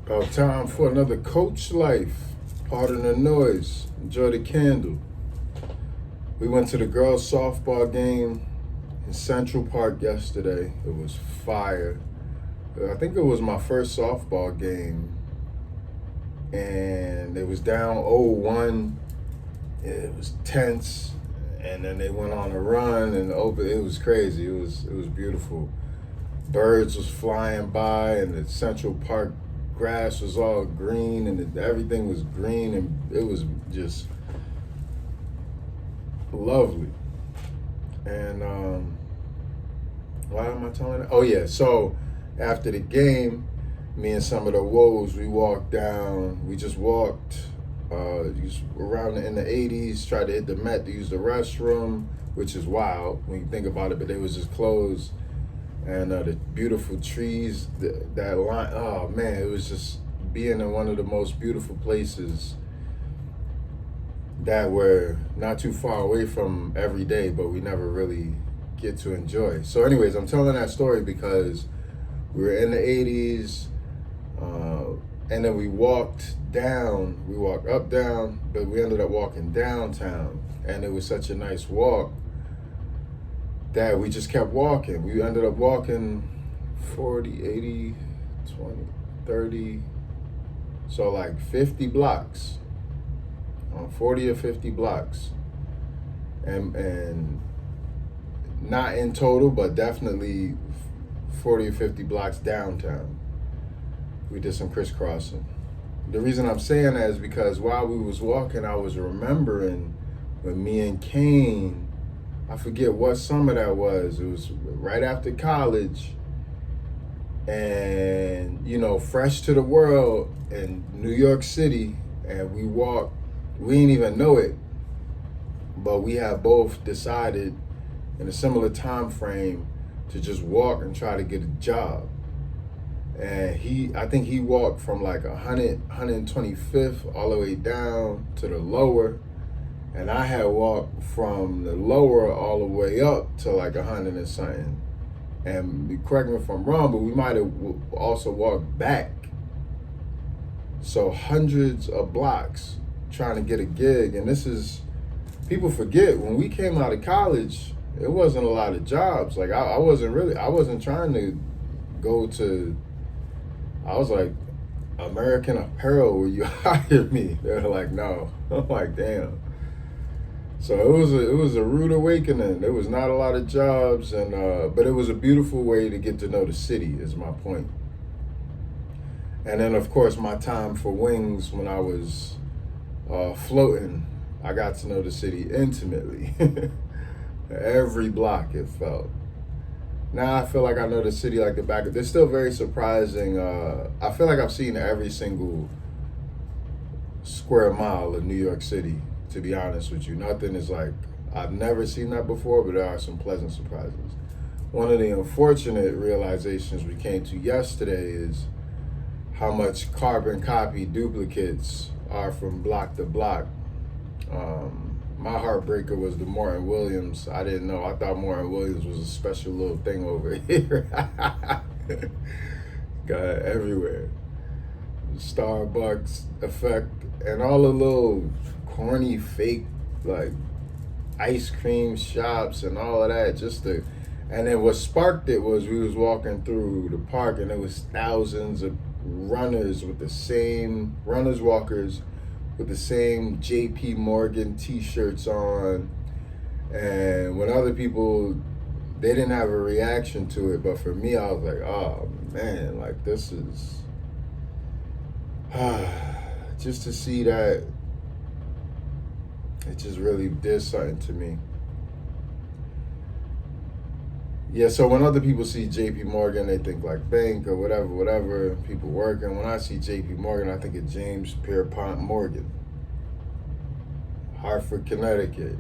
About time for another Coach Life. Pardon the noise. Enjoy the candle. We went to the girls' softball game in Central Park yesterday. It was fire. I think it was my first softball game, and it was down 0-1. It was tense, and then they went on a run and open. It was crazy. It was beautiful. Birds was flying by, and the Central Park grass was all green, and everything was green, and it was just lovely. And why am I telling it? Oh yeah, so after the game, me and some of the woes, we walked down. We just walked just around in the 80s, tried to hit the Met to use the restroom, which is wild when you think about it, but they was just closed. And the beautiful trees, that line, oh man, it was just being in one of the most beautiful places that we're not too far away from every day, but we never really get to enjoy. So anyways, I'm telling that story because we were in the 80s, and then we walked up, down, but we ended up walking downtown, and it was such a nice walk that we just kept walking. We ended up walking 40, 80, 20, 30, so like 50 blocks, 40 or 50 blocks. And not in total, but definitely 40 or 50 blocks downtown. We did some crisscrossing. The reason I'm saying that is because while we was walking, I was remembering when me and Kane, I forget what summer that was. It was right after college, and fresh to the world in New York City, and we walked. We didn't even know it, but we had both decided in a similar time frame to just walk and try to get a job. And I think he walked from like 125th all the way down to the lower. And I had walked from the lower all the way up to like 100 and something. And correct me if I'm wrong, but we might have also walked back. So hundreds of blocks trying to get a gig. And people forget, when we came out of college, it wasn't a lot of jobs. Like I wasn't trying to go to, I was like, American Apparel, will you hire me? They're like, no. I'm like, damn. So it was a rude awakening. There was not a lot of jobs, and but it was a beautiful way to get to know the city, is my point. And then of course my time for wings, when I was floating, I got to know the city intimately. Every block it felt. Now I feel like I know the city like the back of. It's still very surprising. I feel like I've seen every single square mile of New York City, to be honest with you. Nothing is like, I've never seen that before, but there are some pleasant surprises. One of the unfortunate realizations we came to yesterday is how much carbon copy duplicates are from block to block. My heartbreaker was the Morton Williams. I didn't know. I thought Morton Williams was a special little thing over here. Got it everywhere. Starbucks effect and all the little corny fake like ice cream shops and all of that. And then what sparked it was we was walking through the park, and there was thousands of runners walkers with the same JP Morgan t-shirts on. And when other people, they didn't have a reaction to it, but for me, I was like, oh man, like this is just to see that, it just really did something to me. Yeah, so when other people see JP Morgan, they think like bank or whatever, people working. When I see JP Morgan, I think of James Pierpont Morgan, Hartford, Connecticut,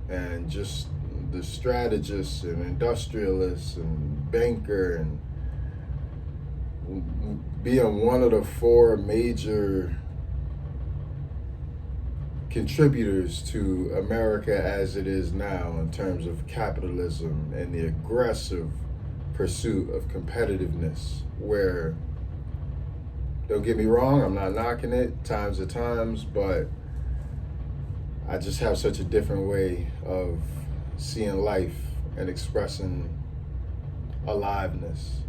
and just the strategist and industrialist and banker, and being one of the four major contributors to America as it is now in terms of capitalism and the aggressive pursuit of competitiveness, where Don't get me wrong, I'm not knocking it, times are times, but I just have such a different way of seeing life and expressing aliveness.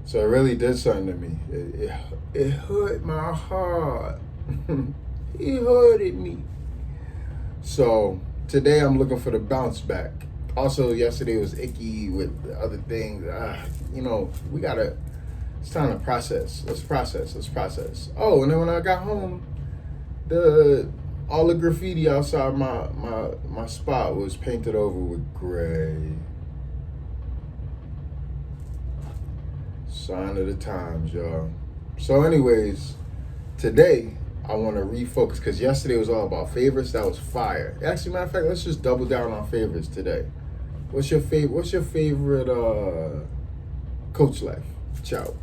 So it really did something to me. It hurt my heart. It hurted me. So today I'm looking for the bounce back. Also, yesterday was icky with other things. It's time to process. Let's process. Oh, and then when I got home, all the graffiti outside my spot was painted over with gray. Sign of the times, y'all. So anyways, today I want to refocus because yesterday was all about favorites. That was fire. Actually, matter of fact, let's just double down on favorites today. What's your favorite Coach Life? Ciao.